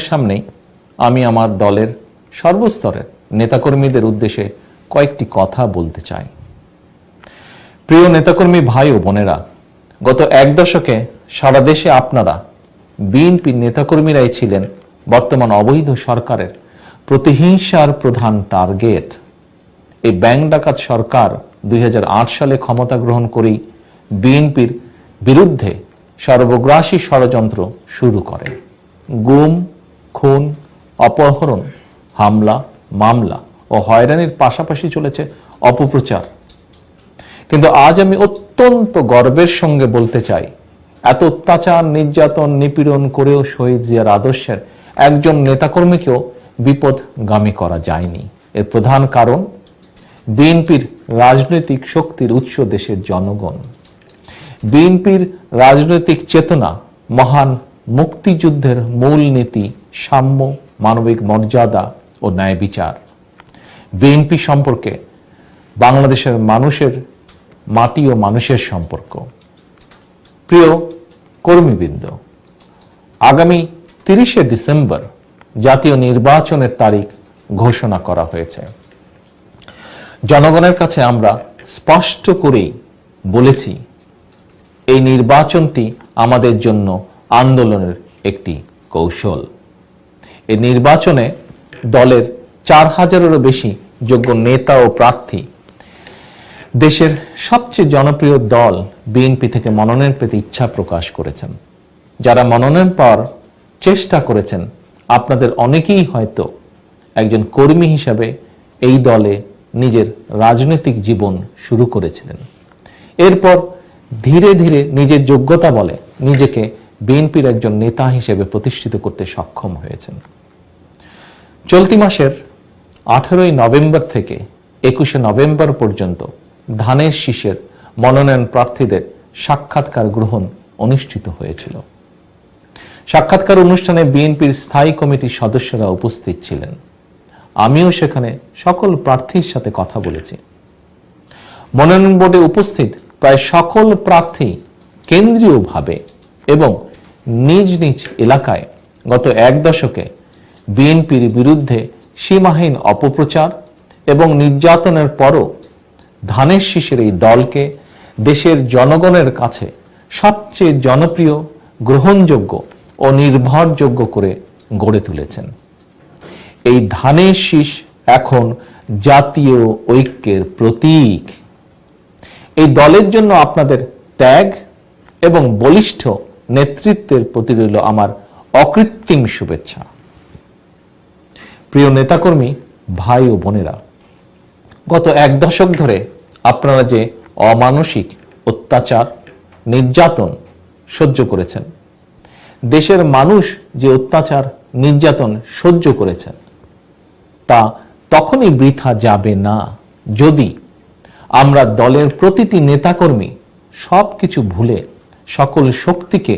সামনেই আমি আমার দলের সর্বস্তরের নেতাকর্মীদের উদ্দেশ্যে কয়েকটি কথা বলতে চাই। প্রিয় নেতাকর্মী ভাই ও বোনেরা, গত এক দশকে সারা দেশে আপনারা বিএনপির নেতাকর্মীরাই ছিলেন বর্তমান অবৈধ সরকারের প্রতিহিংসার প্রধান টার্গেট। এই ব্যাংক ডাকাত সরকার 2008 সালে ক্ষমতা গ্রহণ করেই বিএনপির বিরুদ্ধে সর্বগ্রাসী ষড়যন্ত্র শুরু করে। গুম, খুন, অপহরণ, হামলা, মামলা ও হয়রানির পাশাপাশি চলেছে অপপ্রচার। কিন্তু আজ আমি অত্যন্ত গর্বের সঙ্গে বলতে চাই, এত অত্যাচার, নির্যাতন, নিপীড়ন করেও শহীদ জিয়ার আদর্শের একজন নেতাকর্মীকেও বিপদগামী করা যায়নি। এর প্রধান কারণ বিএনপির রাজনৈতিক শক্তির উৎস দেশের জনগণ। বিএনপির রাজনৈতিক চেতনা মহান মুক্তিযুদ্ধের মূল নীতি সাম্য, মানবিক মর্যাদা ও ন্যায় বিচার। বিএনপি সম্পর্কে বাংলাদেশের মানুষের মাটি ও মানুষের সম্পর্ক। প্রিয় কর্মীবৃন্দ, আগামী 30শে ডিসেম্বর জাতীয় নির্বাচনের তারিখ ঘোষণা করা হয়েছে। জনগণের কাছে আমরা স্পষ্ট করেই বলেছি, এই নির্বাচনটি আমাদের জন্য আন্দোলনের একটি কৌশল। এই নির্বাচনে দলের 4000-এরও বেশি যোগ্য নেতা ও প্রার্থী দেশের সবচেয়ে জনপ্রিয় দল বিএনপি থেকে মনোনয়ন পেতে ইচ্ছা প্রকাশ করেছেন। যারা মনোনয়ন পাওয়ার চেষ্টা করেছেন, আপনাদের অনেকেই হয়তো একজন কর্মী হিসাবে এই দলে নিজের রাজনৈতিক জীবন শুরু করেছিলেন। এরপর ধীরে ধীরে নিজের যোগ্যতা বলে নিজেকে বিএনপির একজন নেতা হিসেবে প্রতিষ্ঠিত করতে সক্ষম হয়েছেন। চলতি মাসের 18ই নভেম্বর থেকে 21শে নভেম্বর পর্যন্ত ধানের শীষের মনোনয়ন প্রার্থীদের সাক্ষাৎকার গ্রহণ অনুষ্ঠিত হয়েছিল। সাক্ষাৎকার অনুষ্ঠানে বিএনপির স্থায়ী কমিটির সদস্যরা উপস্থিত ছিলেন। আমিও সেখানে সকল প্রার্থীর সাথে কথা বলেছি। মনোনয়ন বোর্ডে উপস্থিত প্রায় সকল প্রার্থী কেন্দ্রীয়ভাবে এবং নিজ নিজ এলাকায় গত এক দশকে বিএনপির বিরুদ্ধে সীমাহীন অপপ্রচার এবং নির্যাতনের পরও ধানের শীষের এই দলকে দেশের জনগণের কাছে সবচেয়ে জনপ্রিয়, গ্রহণযোগ্য ও নির্ভরযোগ্য করে গড়ে তুলেছেন। এই ধানের শীষ এখন জাতীয় ঐক্যের প্রতীক। এই দলের জন্য আপনাদের ত্যাগ এবং বলিষ্ঠ নেতৃত্বের প্রতি রইল আমার অকৃত্রিম শুভেচ্ছা। প্রিয় নেতাকর্মী ভাই ও বোনেরা, গত এক দশক ধরে আপনারা যে অমানসিক অত্যাচার, নির্যাতন সহ্য করেছেন, দেশের মানুষ যে অত্যাচার, নির্যাতন সহ্য করেছেন, তা তখনই বৃথা যাবে না যদি আমরা দলের প্রতিটি নেতাকর্মী সবকিছু ভুলে সকল শক্তিকে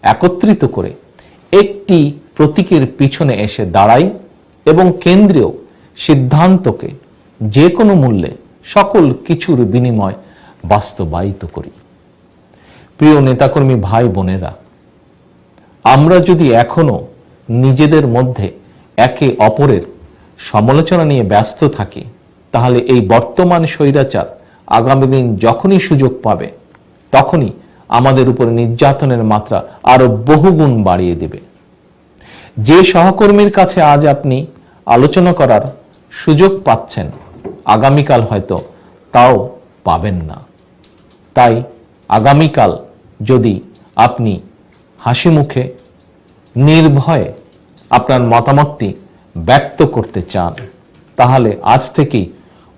একত্রিত করে একটি প্রতীকের পিছনে এসে দাঁড়াই এবং কেন্দ্রীয় সিদ্ধান্তকে যে কোনো মূল্যে সকল কিছুর বিনিময় বাস্তবায়িত করি। প্রিয় নেতাকর্মী ভাই বোনেরা, আমরা যদি এখনো নিজেদের মধ্যে একে অপরের সমালোচনা নিয়ে ব্যস্ত থাকি, তাহলে এই বর্তমান স্বৈরাচার আগামী দিন যখনই সুযোগ পাবে তখনই আমাদের উপর নির্যাতনের মাত্রা আরো বহুগুণ বাড়িয়ে দেবে। যে সহকর্মীর কাছে আজ আপনি আলোচনা করার সুযোগ পাচ্ছেন, আগামীকাল হয়তো তাও পাবেন না। তাই আগামীকাল যদি আপনি হাসি মুখে নির্ভয়ে আপনার মতামতটি ব্যক্ত করতে চান, তাহলে আজ থেকেই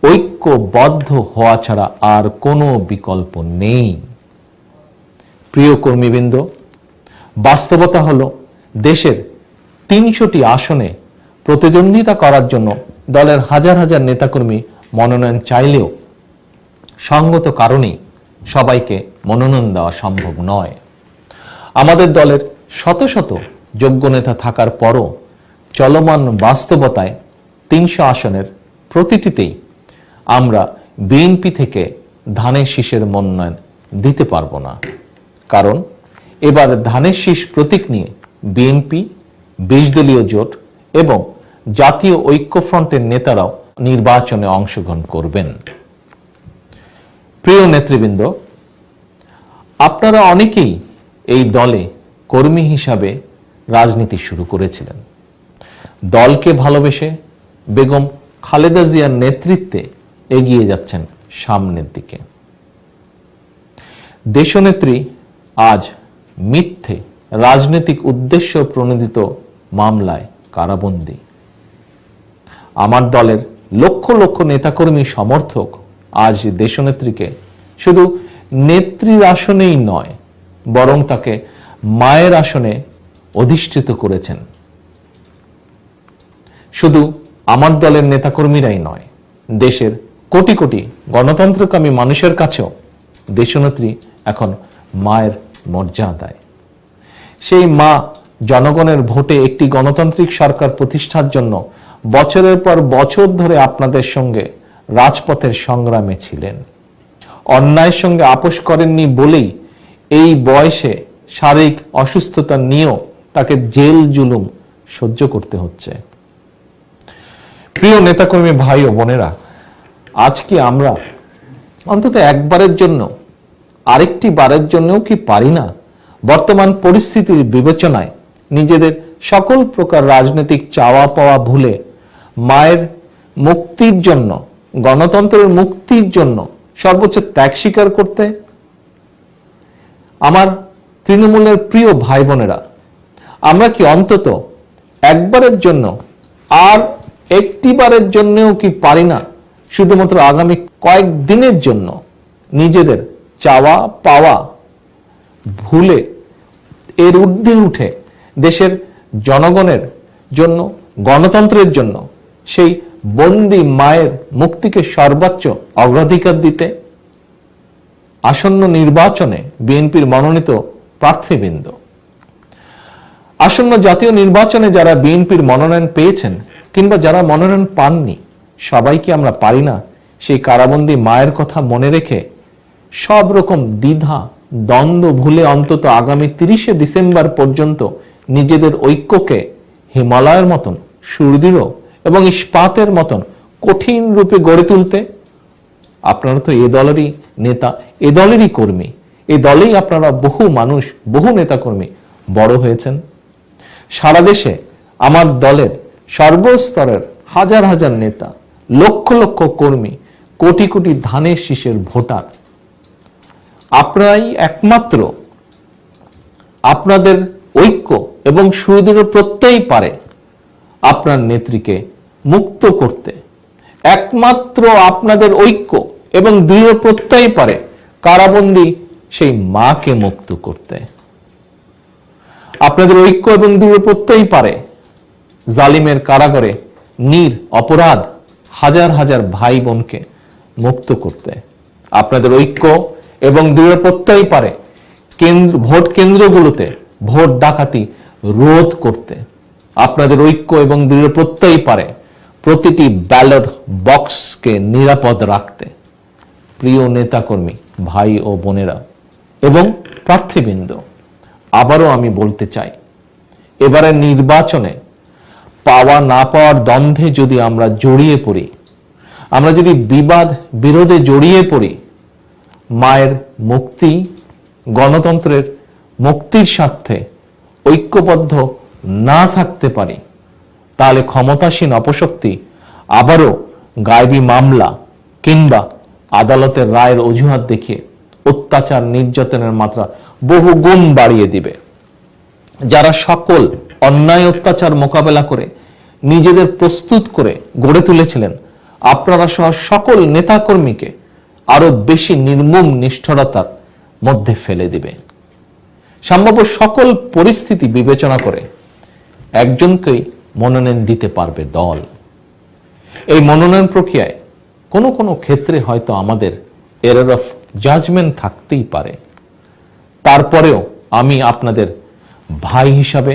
ঐক্যবদ্ধ হওয়া ছাড়া আর কোনো বিকল্প নেই। প্রিয় কর্মীবৃন্দ, বাস্তবতা হলো দেশের 300টি আসনে প্রতিদ্বন্দ্বিতা করার জন্য দলের হাজার হাজার নেতাকর্মী মনোনয়ন চাইলেও সঙ্গত কারণেই সবাইকে মনোনয়ন দেওয়া সম্ভব নয়। আমাদের দলের শত শত যোগ্য নেতা থাকার পরও চলমান বাস্তবতায় 300 আসনের প্রতিটিতেই আমরা বিএনপি থেকে ধানের শীষের মনোনয়ন দিতে পারবো না। কারণ এবার ধানের শীষ প্রতীক নিয়ে বিএনপি, 20 দলীয় জোট এবং জাতীয় ঐক্যফ্রন্টের নেতারাও নির্বাচনে অংশগ্রহণ করবেন। প্রিয় নেতৃবৃন্দ, আপনারা অনেকেই এই দলে কর্মী হিসাবে রাজনীতি শুরু করেছিলেন। দলকে ভালোবেসে বেগম খালেদা জিয়ার নেতৃত্বে এগিয়ে যাচ্ছেন সামনের দিকে। দেশনেত্রী আজ মিথ্যে রাজনৈতিক উদ্দেশ্য প্রণোদিত মামলায় কারাবন্দী। আমার দলের লক্ষ লক্ষ নেতাকর্মী সমর্থক আজ দেশনেত্রীকে শুধু নেত্রীর আসনেই নয়, বরং তাকে মায়ের আসনে অধিষ্ঠিত করেছেন। শুধু আমার দলের নেতাকর্মীরাই নয়, দেশের কোটি কোটি গণতন্ত্রকামী মানুষের কাছেও দেশনেত্রী এখন মায়ের মর্যাদায়। সেই মা জনগণের ভোটে একটি গণতান্ত্রিক সরকার প্রতিষ্ঠার জন্য বছরের পর বছর ধরে আপনাদের সঙ্গে রাজপথের সংগ্রামে ছিলেন। অন্যায়ের সঙ্গে আপোষ করেননি বলেই এই বয়সে শারীরিক অসুস্থতা নিয়েও তাকে জেল জুলুম সহ্য করতে হচ্ছে। প্রিয় নেতাকর্মী ভাই ও বোনেরা, আজকে আমরা অন্তত একবারের জন্য, আরেকটি বারের জন্যও কি পারি না বর্তমান পরিস্থিতির বিবেচনায় নিজেদের সকল প্রকার রাজনৈতিক চাওয়া পাওয়া ভুলে মায়ের মুক্তির জন্য, গণতন্ত্রের মুক্তির জন্য সর্বোচ্চ ত্যাগ স্বীকার করতে? আমার তৃণমূলের প্রিয় ভাই বোনেরা, আমরা কি অন্তত একবারের জন্য, আর একটি বারের জন্যও কি পারি না শুধুমাত্র আগামী কয়েক দিনের জন্য নিজেদের চাওয়া পাওয়া ভুলে এর ঊর্ধ্বে উঠে দেশের জনগণের জন্য, গণতন্ত্রের জন্য সেই বন্দী মায়ের মুক্তিকে সর্বোচ্চ অগ্রাধিকার দিতে? আসন্ন নির্বাচনে বিএনপির মনোনীত প্রার্থীবৃন্দ, আসন্ন জাতীয় নির্বাচনে যারা বিএনপির মনোনয়ন পেয়েছেন কিংবা যারা মনোনয়ন পাননি, সবাইকে আমরা পারি না সেই কারাবন্দী মায়ের কথা মনে রেখে সব রকম দ্বিধা দ্বন্দ্ব ভুলে অন্তত আগামী 30শে ডিসেম্বর পর্যন্ত নিজেদের ঐক্যকে হিমালয়ের মতন সুদৃঢ় এবং ইস্পাতের মতন কঠিন রূপে গড়ে তুলতে? আপনারা তো এ দলেরই নেতা, এ দলেরই কর্মী, এ দলেই আপনারা বহু মানুষ, বহু নেতাকর্মী বড় হয়েছেন। সারা দেশে আমার দলের সর্বস্তরের হাজার হাজার নেতা, লক্ষ লক্ষ কর্মী, কোটি কোটি ধানের শীষের ভোটার, আপনারাই একমাত্র আপনাদের ঐক্য এবং সুদৃঢ় প্রত্যয় পারে আপনার নেত্রীকে মুক্ত করতে। একমাত্র আপনাদের ঐক্য এবং দৃঢ় প্রত্যয় পারে কারাবন্দী সেই মাকে মুক্ত করতে। আপনাদের ঐক্য এবং দৃঢ় প্রত্যয় পারে জালিমের কারাগারে অপরাধ হাজার হাজার ভাই বোনকে মুক্ত করতে। আপনাদের ঐক্য এবং দৃঢ় প্রত্যয় পারে ভোট কেন্দ্রগুলোতে ভোট ডাকাতি রোধ করতে। আপনাদের ঐক্য এবং দৃঢ় প্রত্যয় পারে প্রতিটি ব্যালট বক্সকে নিরাপদ রাখতে। প্রিয় নেতাকর্মী ভাই ও বোনেরা এবং প্রার্থীবৃন্দ, আবারও আমি বলতে চাই, এবারের নির্বাচনে পাওয়া না পাওয়ার দ্বন্দ্বে যদি আমরা জড়িয়ে পড়ি, আমরা যদি বিবাদ বিরোধে জড়িয়ে পড়ি, মায়ের মুক্তি, গণতন্ত্রের মুক্তির স্বার্থে ঐক্যবদ্ধ না থাকতে পারি, তাহলে ক্ষমতাসীন অপশক্তি আবারও গায়েবী মামলা কিংবা আদালতের রায়ের অজুহাত দেখিয়ে অত্যাচার নির্যাতনের মাত্রা বহু গুণ বাড়িয়ে দিবে। যারা সকল অন্যায় অত্যাচার মোকাবেলা করে নিজেদের প্রস্তুত করে গড়ে তুলেছিলেন, আপনারা সহ সকল নেতাকর্মীকে আরো বেশি নির্মম নিষ্ঠুরতার মধ্যে ফেলে দিবে। সম্ভাব্য সকল পরিস্থিতি বিবেচনা করে একজনকেই মনোনয়ন দিতে পারবে দল। এই মনোনয়ন প্রক্রিয়ায় কোনো কোনো ক্ষেত্রে হয়তো আমাদের এরর অফ জাজমেন্ট থাকতেই পারে। তারপরেও আমি আপনাদের ভাই হিসাবে,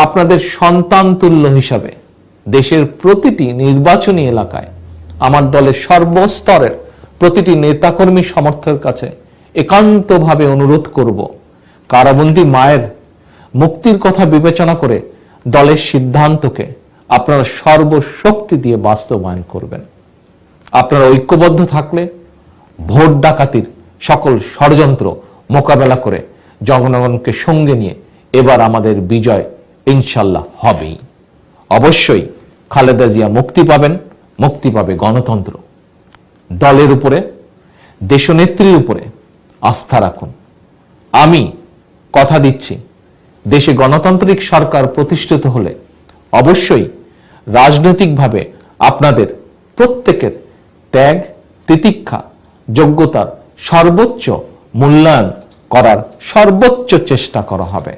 আপনাদের সন্তান তুল্য হিসাবে দেশের প্রতিটি নির্বাচনী এলাকায় আমার দলের সর্বস্তরের প্রতিটি নেতাকর্মী সমর্থকের কাছে একান্তভাবে অনুরোধ করব, কারাবন্দী মায়ের মুক্তির কথা বিবেচনা করে দলের সিদ্ধান্তকে আপনারা সর্বশক্তি দিয়ে বাস্তবায়ন করবেন। আপনারা ঐক্যবদ্ধ থাকলে ভোট ডাকাতির সকল ষড়যন্ত্র মোকাবেলা করে জনগণকে সঙ্গে নিয়ে এবার আমাদের বিজয় ইনশাল্লাহ হবেই। অবশ্যই খালেদা জিয়া মুক্তি পাবেন, মুক্তি পাবে গণতন্ত্র। দলের উপরে, দেশনেত্রীর উপরে আস্থা রাখুন। আমি কথা দিচ্ছি, দেশে গণতান্ত্রিক সরকার প্রতিষ্ঠিত হলে অবশ্যই রাজনৈতিকভাবে আপনাদের প্রত্যেকের ত্যাগ, তিতিক্ষা, যোগ্যতার সর্বোচ্চ মূল্যায়ন করার সর্বোচ্চ চেষ্টা করা হবে।